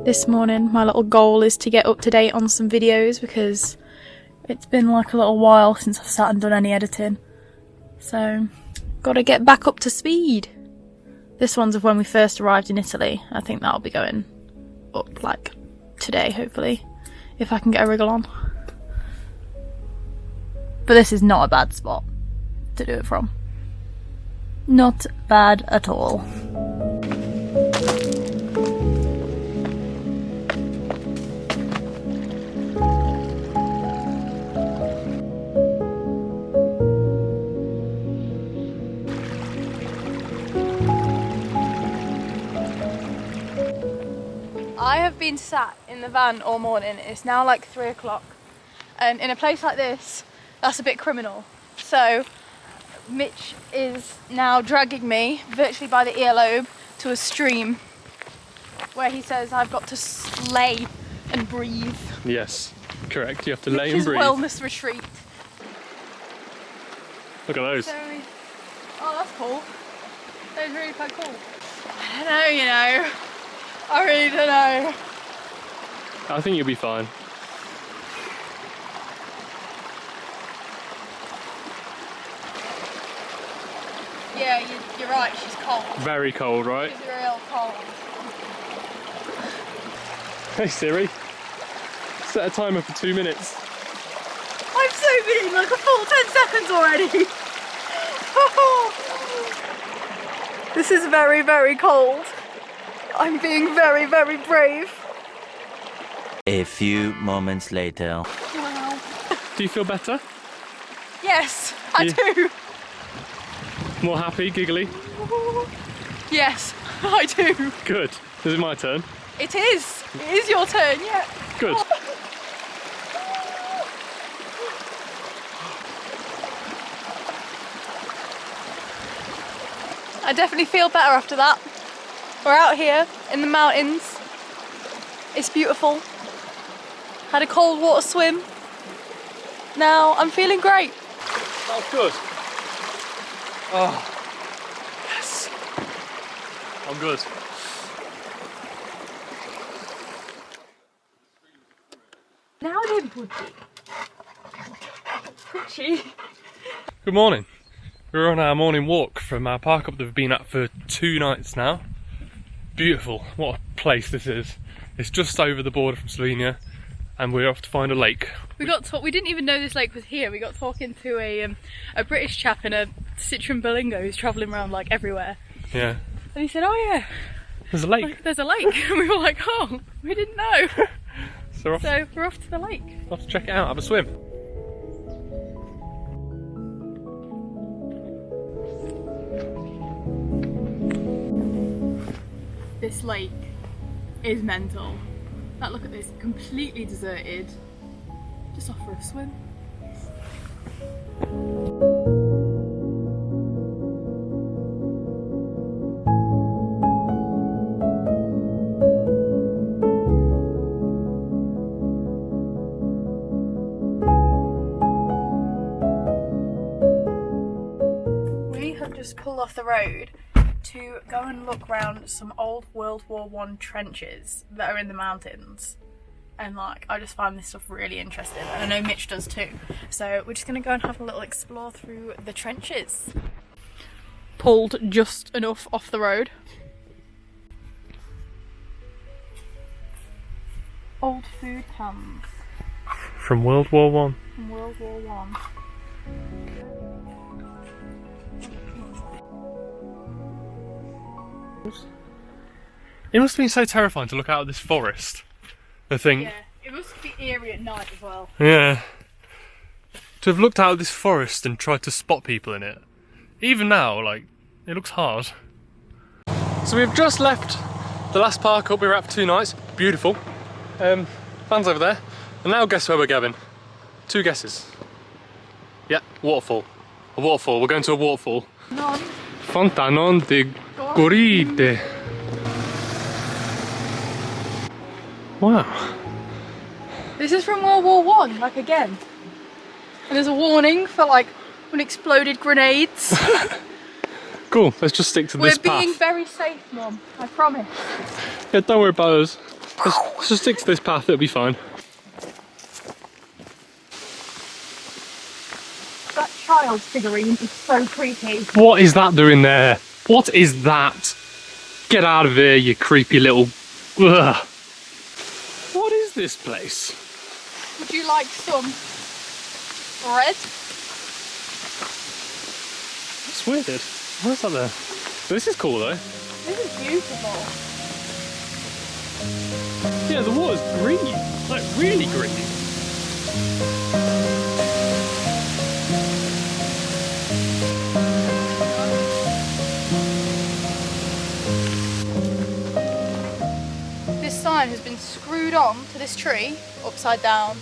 This morning my little goal is to get up to date on some videos because it's been like a little while since I've sat and done any editing. So, gotta get back up to speed. This one's of when we first arrived in Italy. I think that'll be going up like today, hopefully, if I can get a wriggle on. But this is not a bad spot to do it from. Not bad at all. I have been sat in the van all morning. It's now like 3 o'clock, and in a place like this, that's a bit criminal. So Mitch is now dragging me virtually by the earlobe to a stream where he says I've got to lay and breathe. Yes, correct. You have to lay and breathe. Wellness retreat. Look at those. So, oh, that's cool. That is really quite cool. I don't know, you know. I really don't know. I think you'll be fine. Yeah, you're right, she's cold. Very cold, right? She's real cold. Hey Siri, set a timer for 2 minutes. I'm zooming in like a full 10 seconds already. This is very, very cold. I'm being very, very brave. A few moments later. Wow. Do you feel better? Yes, I do. More happy, giggly? Yes, I do. Good. Is it my turn? It is. It is your turn, yeah. Good. I definitely feel better after that. We're out here in the mountains. It's beautiful. Had a cold water swim. Now I'm feeling great. Oh, good. Oh, yes. I'm good. Now then, Putty. Good morning. We're on our morning walk from our park up that we've been at for 2 nights now. Beautiful. What a place this is. It's just over the border from Slovenia and we're off to find a lake. We didn't even know this lake was here. We got talking to a British chap in a Citroen Berlingo who's travelling around like everywhere. Yeah. And he said, oh yeah, there's a lake. like, there's a lake. And we were like, oh, we didn't know. So we're off to the lake. Off to check it out, have a swim. This lake is mental. Like, look at this, completely deserted. Just off for a swim. We have just pulled off the road to go and look around some old World War I trenches that are in the mountains, and like I just find this stuff really interesting, and I know Mitch does too, so we're just gonna go and have a little explore through the trenches. Pulled just enough off the road. Old food cans From World War I. from World War I. It must have been so terrifying to look out at this forest. I think. Yeah, it must be eerie at night as well. Yeah. To have looked out at this forest and tried to spot people in it. Even now, like, it looks hard. So we've just left the last park up we were at for 2 nights. Beautiful. Van's over there. And now guess where we're going? 2 guesses. Yeah, waterfall. A waterfall. We're going to a waterfall. None. Fontanon de Goride. Wow. This is from World War I, like again. And there's a warning for like unexploded grenades. Cool, let's just stick to this path. We're being very safe, Mum, I promise. Yeah, don't worry about us. Let's just stick to this path, it'll be fine. That child figurine is so creepy. What is that doing there? What is that? Get out of here, you creepy little... Ugh. What is this place? Would you like some bread? That's weird. What's that there? This is cool though. This is beautiful. Yeah, the water's green. Like, really green. This sign has been screwed on to this tree, upside down.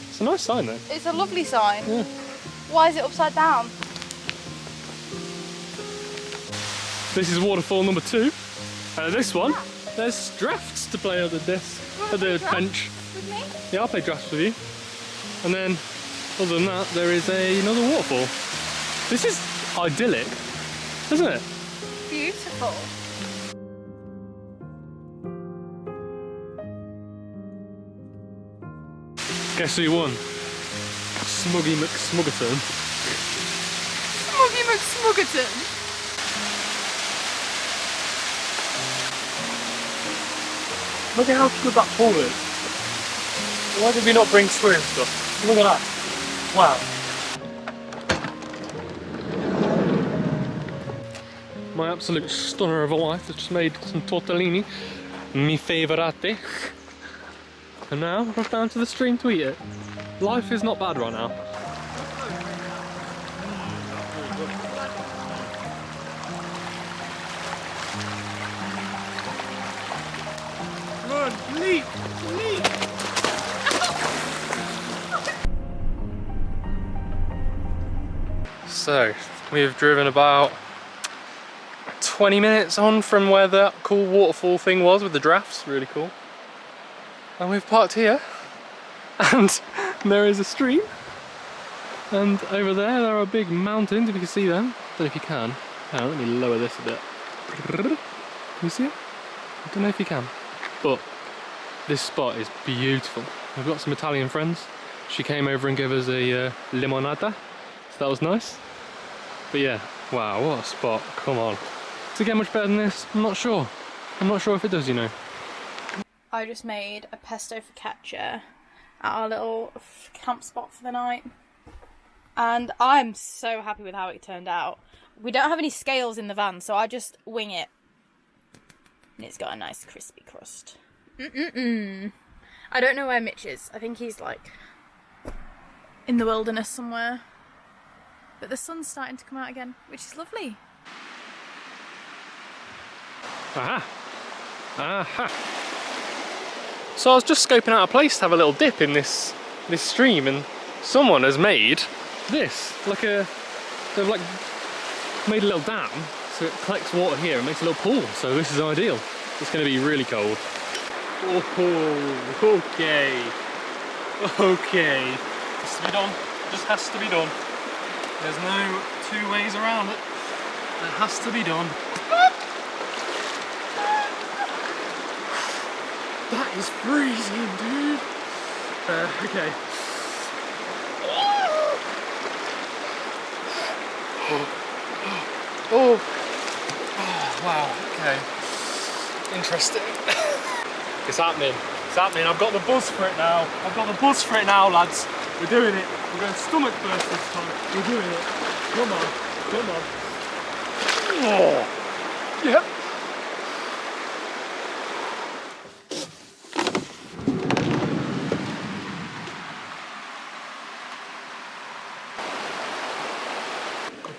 It's a nice sign though. It's a lovely sign. Yeah. Why is it upside down? This is waterfall number 2. This one, there's drafts to play on the desk, at the bench. With me? Yeah, I'll play drafts with you. And then, other than that, there is another waterfall. This is idyllic, isn't it? Beautiful. Guess who won? Smuggy McSmuggerton. Smuggy McSmuggerton. Look at how good that pool is. Why did we not bring swimming stuff? Look at that. Wow. My absolute stunner of a wife has just made some tortellini. Mi favorite. And now we're down to the stream to eat it. Life is not bad right now. Run, leap, leap! So, we've driven about 20 minutes on from where that cool waterfall thing was with the drafts, really cool. And we've parked here, and there is a stream. And over there are big mountains, if you can see them. Don't know if you can. Hang on, let me lower this a bit. Can you see it? I don't know if you can. But this spot is beautiful. We've got some Italian friends. She came over and gave us a limonata, so that was nice. But yeah, wow, what a spot, come on. Does it get much better than this? I'm not sure. I'm not sure if it does, you know. I just made a pesto focaccia at our little camp spot for the night. And I'm so happy with how it turned out. We don't have any scales in the van, so I just wing it. And it's got a nice crispy crust. I don't know where Mitch is. I think he's like in the wilderness somewhere. But the sun's starting to come out again, which is lovely. Aha! Aha! So I was just scoping out a place to have a little dip in this stream, and someone has made this, they've like made a little dam, so it collects water here and makes a little pool, so this is ideal. It's going to be really cold. Oh, okay. Okay. Has to be done. It just has to be done. There's no two ways around it. It has to be done. That is freezing, dude. Okay. Oh, wow, okay. Interesting. It's happening. It's happening. I've got the buzz for it now. I've got the buzz for it now, lads. We're doing it. We're going stomach first this time. We're doing it. Come on. Come on. Oh. Yep.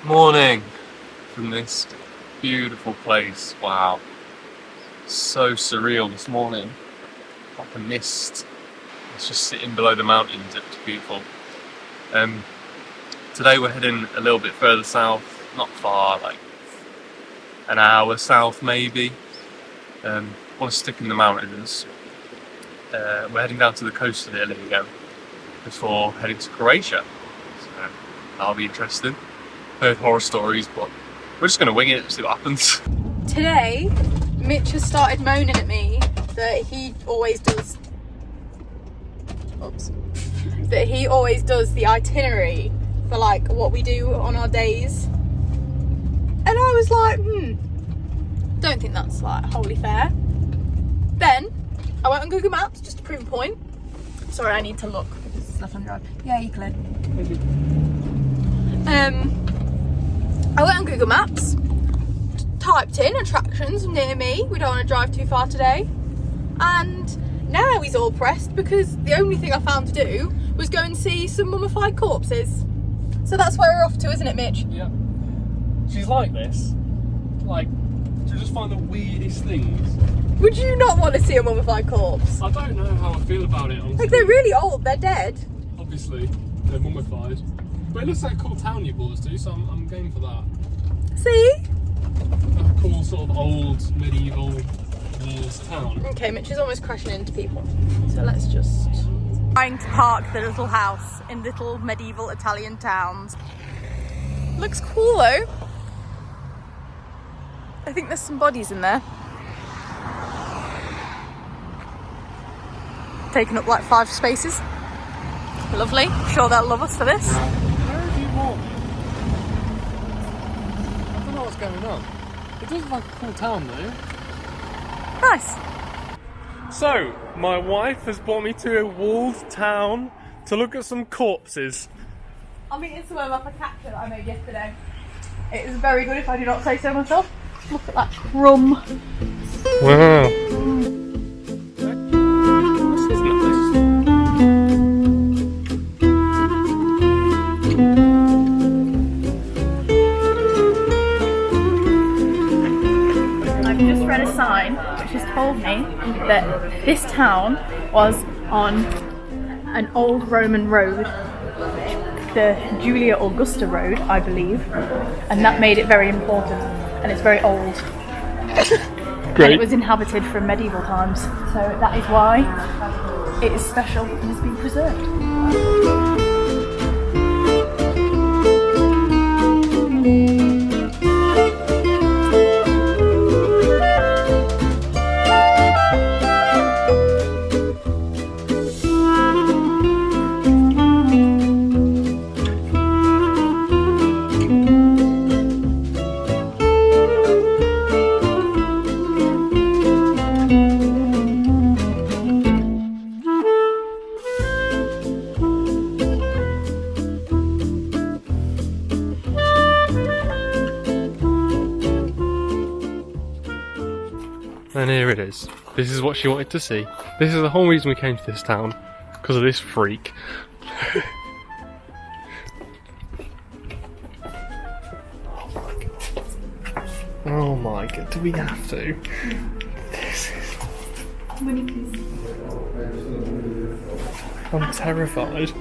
Morning from this beautiful place. Wow, so surreal this morning. Like a mist. It's just sitting below the mountains. It's beautiful. Today we're heading a little bit further south, not far, like an hour south maybe. Want to stick in the mountains. We're heading down to the coast of Italy again before heading to Croatia. So that'll be interesting. Heard horror stories, but we're just going to wing it and see what happens. Today, Mitch has started moaning at me that he always does. Oops. That he always does the itinerary for like what we do on our days. And I was like, don't think that's like wholly fair. Then I went on Google Maps just to prove a point. Sorry, I need to look because it's left-hand drive. Yeah, you cleared. I went on Google Maps, typed in attractions near me. We don't want to drive too far today. And now he's all pressed because the only thing I found to do was go and see some mummified corpses. So that's where we're off to, isn't it, Mitch? Yeah. She's like this. Like, she just find the weirdest things. Would you not want to see a mummified corpse? I don't know how I feel about it, honestly. Like, they're really old, they're dead. Obviously, they're mummified. But it looks like a cool town you brought us to, so I'm game for that. See? A cool sort of old medieval walls town. Okay, Mitch is almost crashing into people. So let's just... Trying to park the little house in little medieval Italian towns. Looks cool though. I think there's some bodies in there. Taking up like 5 spaces. Lovely. Sure they'll love us for this. Where have you walked? I don't know what's going on. It does look like a cool town though. Nice. So, my wife has brought me to a walled town to look at some corpses. I'm eating some of a capture that I made yesterday. It is very good if I do not say so myself. Look at that crumb. Wow. This is nice. I've just read a sign which has told me that this town was on an old Roman road, the Julia Augusta Road, I believe, and that made it very important, and it's very old. Great. And it was inhabited from medieval times, so that is why it is special and has been preserved. And here it is. This is what she wanted to see. This is the whole reason we came to this town. Because of this freak. Oh my god, do we have to? This is... I'm terrified.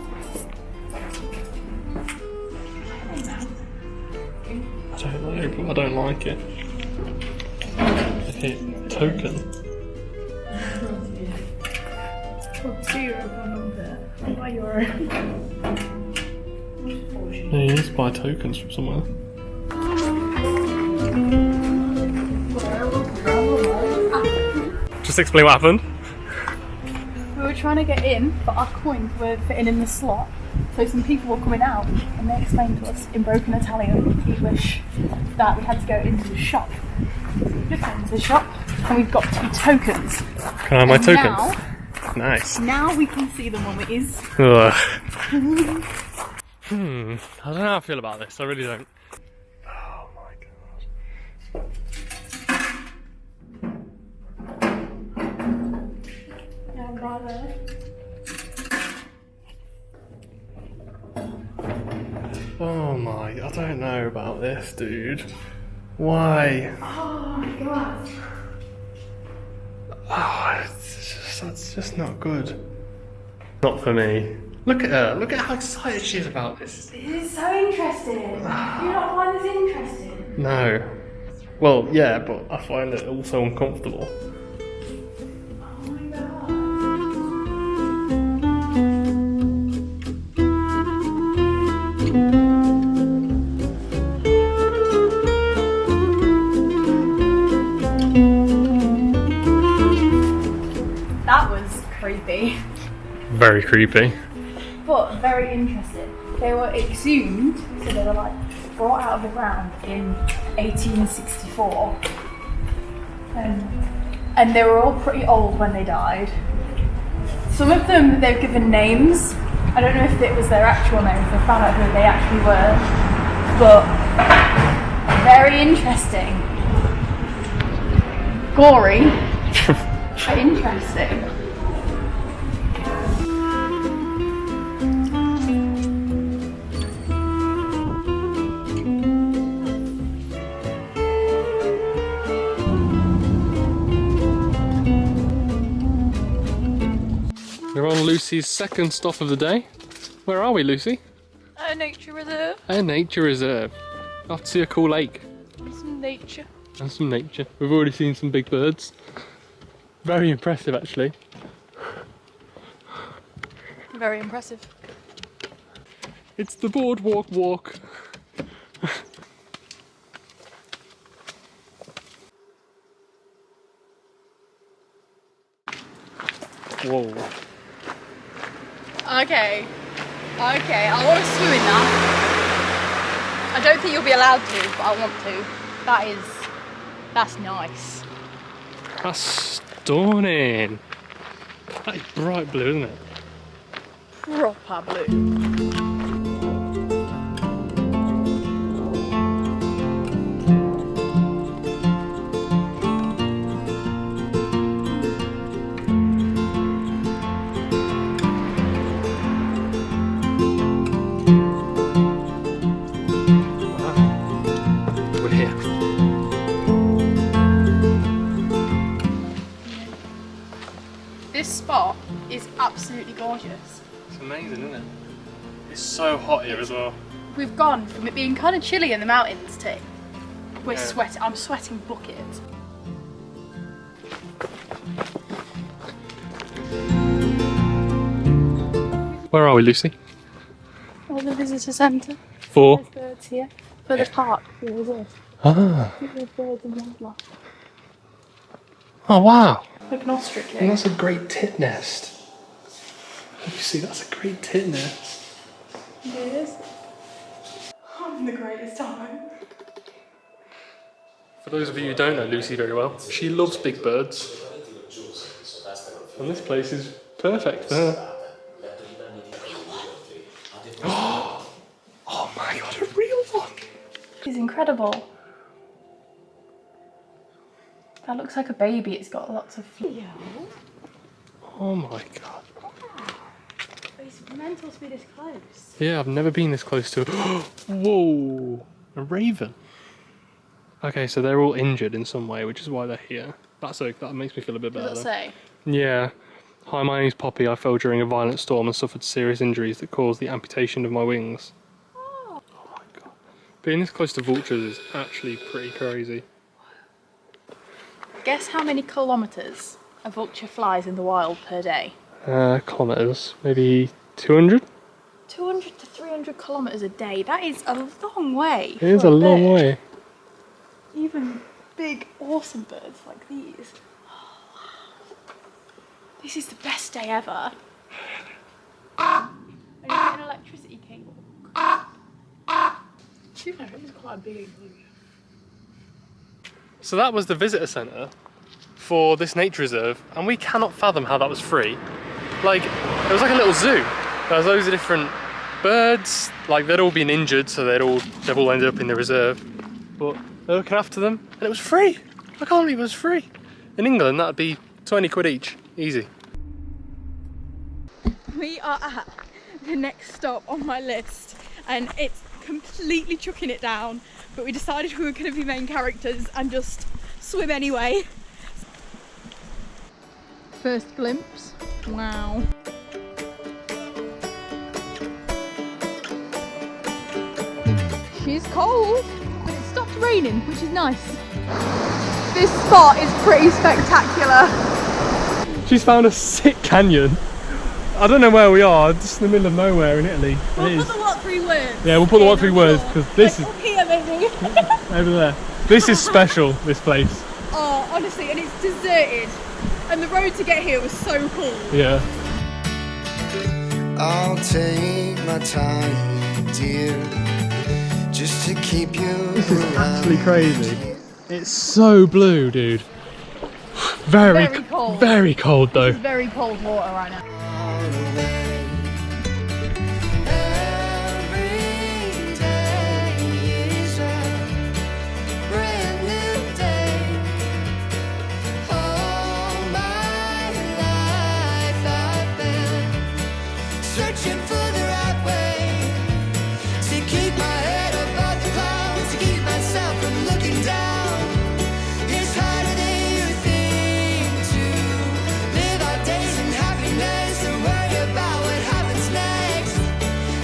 I don't know, but I don't like it. Okay, token. Yeah, you need to buy tokens from somewhere. Just explain what happened. We were trying to get in, but our coins were fitting in the slot. So some people were coming out and they explained to us in broken Italian, English, that we had to go into the shop. So we just went into the shop and we've got 2 tokens. Can I have my tokens? Now, nice. Now we can see the mummies. Ugh. I don't know how I feel about this, I really don't. Oh my god. Oh my, I don't know about this, dude. Why? Oh my god. Oh, that's just not good. Not for me. Look at her, look at how excited she is about this. This is so interesting. Do you not find this interesting? No. Well, yeah, but I find it also uncomfortable. Oh my god. Very creepy. But very interesting. They were exhumed, so they were like brought out of the ground in 1864. And they were all pretty old when they died. Some of them, they've given names. I don't know if it was their actual names, they found out who they actually were. But very interesting. Gory, but interesting. We're on Lucy's second stop of the day. Where are we, Lucy? A nature reserve. A nature reserve. Off to see a cool lake. Some nature. And some nature. We've already seen some big birds. Very impressive, actually. Very impressive. It's the boardwalk walk. Whoa. Okay, I want to swim in that. I don't think you'll be allowed to, but I want to. That's nice. That's stunning. That is bright blue, isn't it? Proper blue. This spot is absolutely gorgeous. It's amazing, isn't it? It's so hot here as well. We've gone from it being kind of chilly in the mountains to Yeah. sweating. I'm sweating buckets. Where are we, Lucy? Oh, the visitor centre. For? There's birds here. For the park, the reserve. Ah. There's birds and wildlife. Oh, wow. Like an ostrich. And that's a great tit nest. Lucy, that's a great tit nest. It is. Having the greatest time. For those of you who don't know Lucy very well, she loves big birds. And this place is perfect for her. Oh my god, a real one! It's incredible. That looks like a baby. It's got lots of fleas. Oh my god. It's mental to be this close. Yeah, I've never been this close to it. Whoa! A raven. Okay, so they're all injured in some way, which is why they're here. That makes me feel a bit better. Does it say? Yeah. Hi, my name's Poppy. I fell during a violent storm and suffered serious injuries that caused the amputation of my wings. Oh my god. Being this close to vultures is actually pretty crazy. Guess how many kilometres a vulture flies in the wild per day? Kilometres. Maybe 200? 200 to 300 kilometres a day. That is a long way. It is a long way. Even big, awesome birds like these. This is the best day ever. And you get an electricity cable. It is quite big. So that was the visitor centre for this nature reserve, and we cannot fathom how that was free. Like, it was like a little zoo. There was loads of different birds, like they'd all been injured, so they've all ended up in the reserve. But they're looking after them, and it was free. I can't believe it was free. In England, that'd be 20 quid each, easy. We are at the next stop on my list, and it's completely chucking it down, but we decided we were going to be main characters and just swim anyway. First glimpse. Wow. She's cold, but it stopped raining, which is nice. This spot is pretty spectacular. She's found a sick canyon. I don't know where we are, just in the middle of nowhere in Italy. We'll put the what three words. Yeah, we'll put the what three words, because this is up here, maybe. over there. This is special, this place. Oh, honestly, and it's deserted. And the road to get here was so cool. Yeah. I'll take my time, dear, just to keep you. This is actually crazy. It's so blue, dude. Very cold. Very cold though. It's very cold water right now. Searching for the right way to keep my head above the clouds, to keep myself from looking down. It's harder than you think to live our days in happiness and worry about what happens next.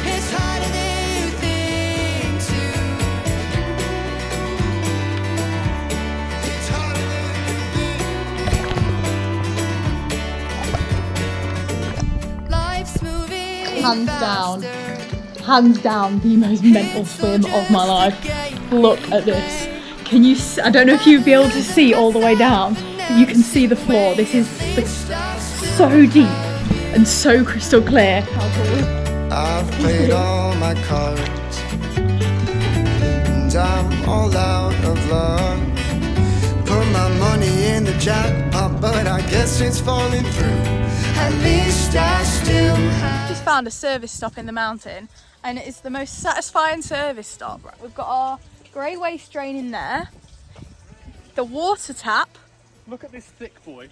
It's harder than you think to. It's harder than you think. Life's moving. Hands down, the most mental swim of my life. Look at this. Can you? I don't know if you'd be able to see all the way down. But you can see the floor. This is so deep and so crystal clear. I've played all my cards, and I'm all out of luck. Put my money in the jackpot, but I guess it's falling through. At least I still have. Just found a service stop in the mountain, and it's the most satisfying service stop. Right, we've got our grey waste drain in there. The water tap Look at this thick boy.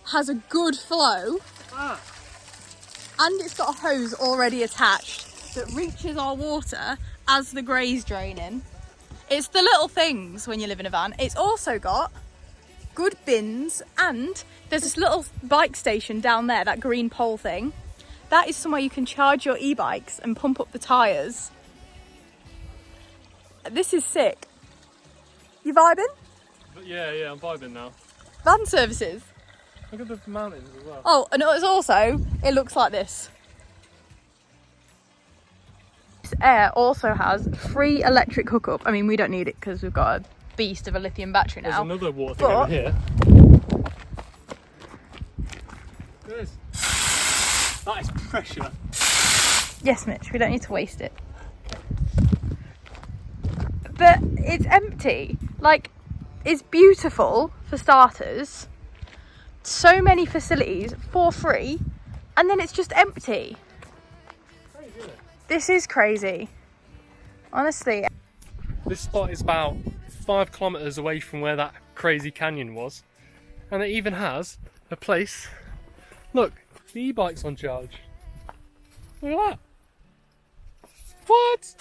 has a good flow, and it's got a hose already attached that reaches our water as the grey's draining. It's the little things when you live in a van. It's also got good bins, and there's this little bike station down there, that green pole thing. That is somewhere you can charge your e-bikes and pump up the tyres. This is sick. You vibing? Yeah, I'm vibing now. Van services. Look at the mountains as well. Oh, and it's also, it looks like this. This air also has free electric hookup. I mean, we don't need it because we've got a beast of a lithium battery There's now. another water thing over here. Look at this. That is pressure. Yes, Mitch, we don't need to waste it. But it's empty. Like, it's beautiful for starters. So many facilities for free, and then it's just empty. Crazy, isn't it? This is crazy. Honestly. This spot is about 5 kilometres away from where that crazy canyon was, and it even has a place. Look, the e-bike's on charge. Look at that. What?